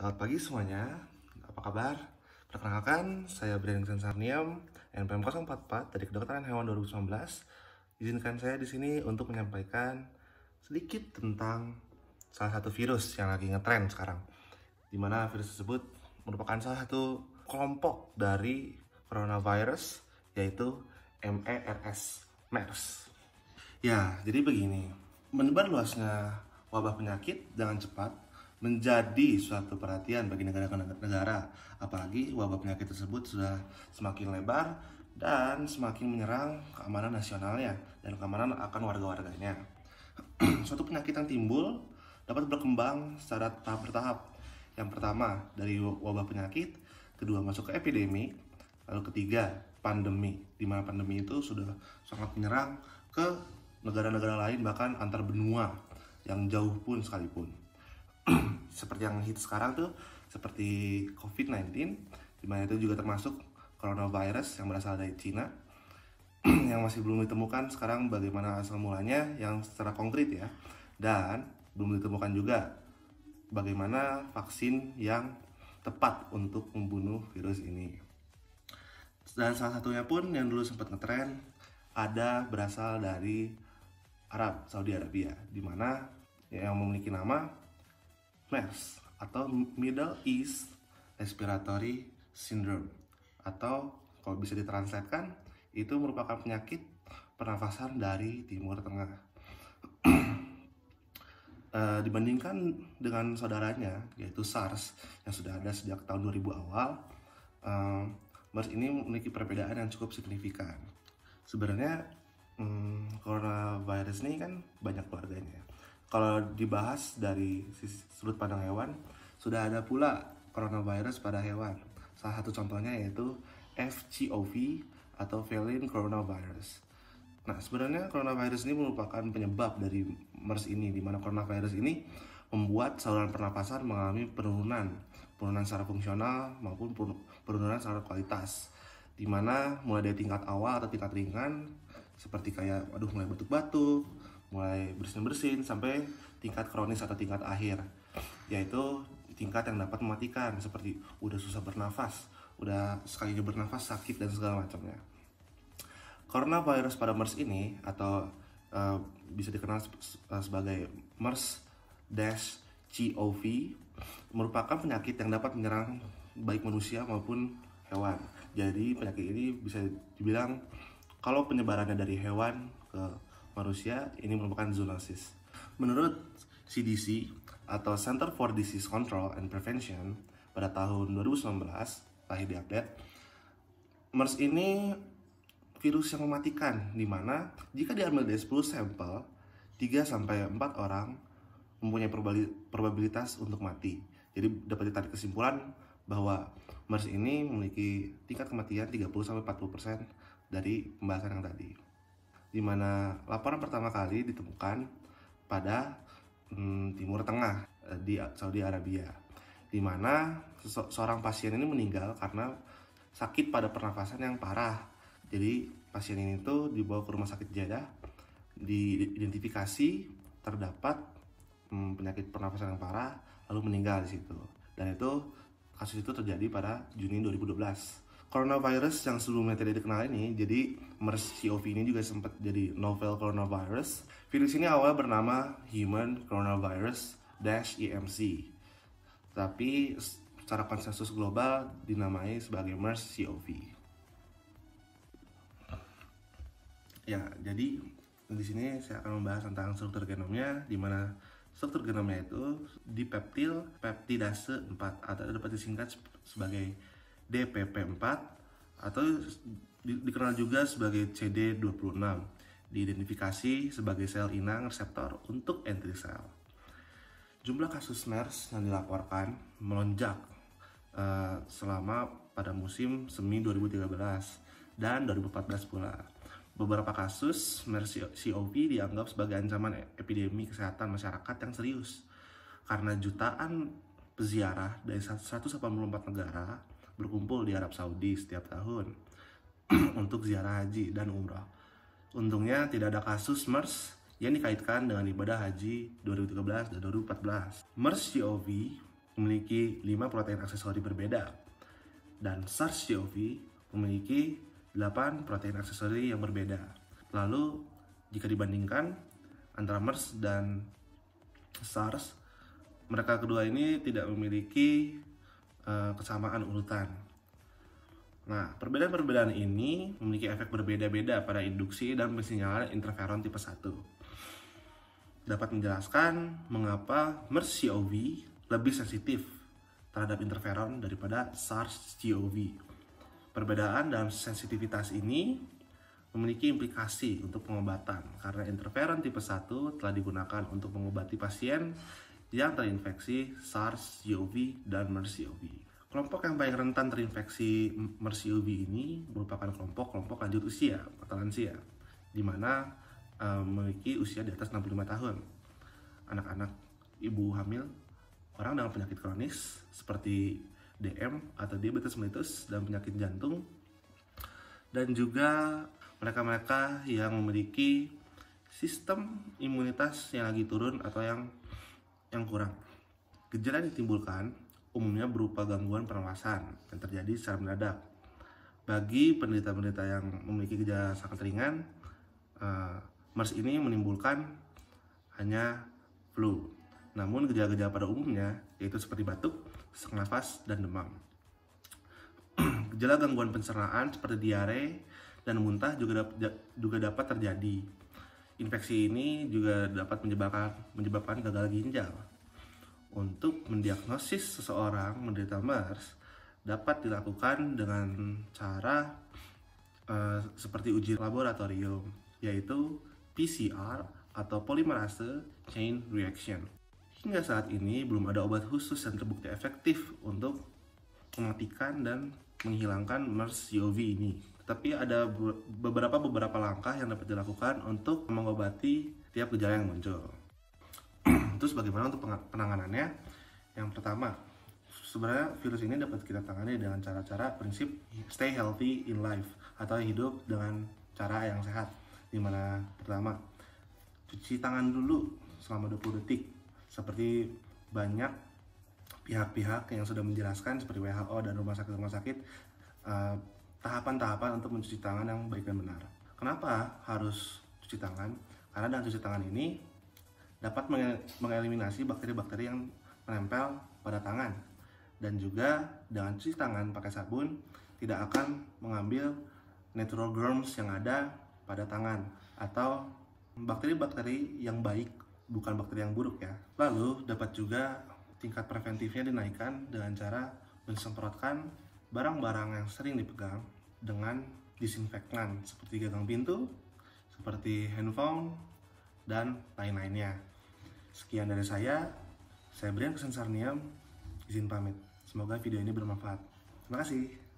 Selamat pagi semuanya, apa kabar? Perkenalkan, saya Brian Sarniam, NPM 044 dari Kedokteran Hewan 2019. Izinkan saya di sini untuk menyampaikan sedikit tentang salah satu virus yang lagi ngetren sekarang, di mana virus tersebut merupakan salah satu kelompok dari coronavirus, yaitu MERS. Ya, jadi begini, menyebar luasnya wabah penyakit dengan cepat menjadi suatu perhatian bagi negara-negara, apalagi wabah penyakit tersebut sudah semakin lebar dan semakin menyerang keamanan nasionalnya dan keamanan akan warga-warganya. Suatu penyakit yang timbul dapat berkembang secara tahap bertahap. Yang pertama dari wabah penyakit, kedua masuk ke epidemi, lalu ketiga pandemi, di mana pandemi itu sudah sangat menyerang ke negara-negara lain, bahkan antar benua yang jauh pun sekalipun. Seperti yang hit sekarang tuh, seperti COVID-19, dimana itu juga termasuk coronavirus yang berasal dari Cina, yang masih belum ditemukan sekarang bagaimana asal mulanya yang secara konkret ya, dan belum ditemukan juga bagaimana vaksin yang tepat untuk membunuh virus ini. Dan salah satunya pun yang dulu sempat ngetren ada berasal dari Saudi Arabia, di mana yang memiliki nama MERS atau Middle East Respiratory Syndrome, atau kalau bisa ditranslatekan itu merupakan penyakit pernafasan dari Timur Tengah. Dibandingkan dengan saudaranya yaitu SARS yang sudah ada sejak tahun 2000 awal, MERS ini memiliki perbedaan yang cukup signifikan. Sebenarnya coronavirus ini kan banyak keluarganya. Kalau dibahas dari sudut pandang hewan, sudah ada pula coronavirus pada hewan. Salah satu contohnya yaitu FCOV atau feline coronavirus. Nah, sebenarnya coronavirus ini merupakan penyebab dari MERS ini, di mana coronavirus ini membuat saluran pernapasan mengalami penurunan secara fungsional maupun penurunan secara kualitas, di mana mulai dari tingkat awal atau tingkat ringan seperti kayak mulai batuk-batuk, mulai bersin-bersin, sampai tingkat kronis atau tingkat akhir, yaitu tingkat yang dapat mematikan seperti udah susah bernafas, udah sekali bernafas sakit dan segala macamnya. Coronavirus pada MERS ini atau bisa dikenal sebagai MERS-CoV merupakan penyakit yang dapat menyerang baik manusia maupun hewan. Jadi penyakit ini bisa dibilang kalau penyebarannya dari hewan ke manusia ini merupakan zoonosis. Menurut CDC atau Center for Disease Control and Prevention pada tahun 2019 terakhir diupdate, MERS ini virus yang mematikan, di mana jika diambil dari 10 sampel, 3-4 orang mempunyai probabilitas untuk mati. Jadi dapat ditarik kesimpulan bahwa MERS ini memiliki tingkat kematian 30-40% dari pembahasan yang tadi, di mana laporan pertama kali ditemukan pada Timur Tengah di Saudi Arabia, di mana seorang pasien ini meninggal karena sakit pada pernafasan yang parah. Jadi pasien ini tuh dibawa ke rumah sakit Jeddah, diidentifikasi terdapat penyakit pernafasan yang parah, lalu meninggal di situ. Dan kasus itu terjadi pada Juni 2012. Coronavirus yang sebelumnya tidak dikenal ini, jadi MERS-CoV ini juga sempat jadi novel coronavirus. Virus ini awalnya bernama Human Coronavirus-EMC, tapi secara konsensus global dinamai sebagai MERS-CoV. Ya, jadi di sini saya akan membahas tentang struktur genomnya, di mana struktur genomnya itu dipeptil peptidase 4 atau dapat disingkat sebagai DPP4 atau dikenal juga sebagai CD26. Diidentifikasi sebagai sel inang reseptor untuk entry cell. Jumlah kasus MERS yang dilaporkan melonjak selama pada musim semi 2013 dan 2014 pula. Beberapa kasus MERS-CoV dianggap sebagai ancaman epidemi kesehatan masyarakat yang serius karena jutaan peziarah dari 184 negara berkumpul di Arab Saudi setiap tahun untuk ziarah haji dan umrah. Untungnya tidak ada kasus MERS yang dikaitkan dengan ibadah haji 2013 dan 2014. MERS-CoV memiliki 5 protein aksesori berbeda, dan SARS-CoV memiliki 8 protein aksesori yang berbeda. Lalu, jika dibandingkan antara MERS dan SARS, mereka kedua ini tidak memiliki kesamaan urutan. Nah, perbedaan-perbedaan ini memiliki efek berbeda-beda pada induksi dan pensinyalan interferon tipe 1. Dapat menjelaskan mengapa MERS-CoV lebih sensitif terhadap interferon daripada SARS-CoV. Perbedaan dalam sensitivitas ini memiliki implikasi untuk pengobatan karena interferon tipe 1 telah digunakan untuk mengobati pasien yang terinfeksi SARS-CoV dan MERS-CoV. Kelompok yang paling rentan terinfeksi MERS-CoV ini merupakan kelompok lanjut usia atau lansia, di mana memiliki usia di atas 65 tahun. Anak-anak, ibu hamil, orang dengan penyakit kronis seperti DM atau diabetes mellitus dan penyakit jantung, dan juga mereka-mereka yang memiliki sistem imunitas yang lagi turun atau yang kurang. Gejala yang ditimbulkan umumnya berupa gangguan pernafasan yang terjadi secara mendadak. Bagi penderita-penderita yang memiliki gejala sangat ringan, MERS ini menimbulkan hanya flu. Namun gejala-gejala pada umumnya yaitu seperti batuk, sesak nafas, dan demam. Gejala gangguan pencernaan seperti diare dan muntah juga dapat terjadi. Infeksi ini juga dapat menyebabkan gagal ginjal. Untuk mendiagnosis seseorang menderita MERS dapat dilakukan dengan cara seperti uji laboratorium, yaitu PCR atau polymerase chain reaction. Hingga saat ini belum ada obat khusus yang terbukti efektif untuk mematikan dan menghilangkan MERS-CoV ini. Tapi ada beberapa langkah yang dapat dilakukan untuk mengobati tiap gejala yang muncul. Terus bagaimana untuk penanganannya? Yang pertama, sebenarnya virus ini dapat kita tangani dengan cara-cara prinsip stay healthy in life atau hidup dengan cara yang sehat. Dimana pertama, cuci tangan dulu selama 20 detik. Seperti banyak pihak-pihak yang sudah menjelaskan seperti WHO dan rumah sakit tahapan-tahapan untuk mencuci tangan yang baik dan benar. Kenapa harus cuci tangan? Karena dengan cuci tangan ini dapat mengeliminasi bakteri-bakteri yang menempel pada tangan. Dan juga dengan cuci tangan pakai sabun tidak akan mengambil natural germs yang ada pada tangan atau bakteri-bakteri yang baik, bukan bakteri yang buruk ya. Lalu dapat juga tingkat preventifnya dinaikkan dengan cara mensemprotkan barang-barang yang sering dipegang dengan disinfektan seperti gagang pintu, seperti handphone, dan lain-lainnya. Sekian dari saya Brian Kusensarniam, izin pamit. Semoga video ini bermanfaat. Terima kasih.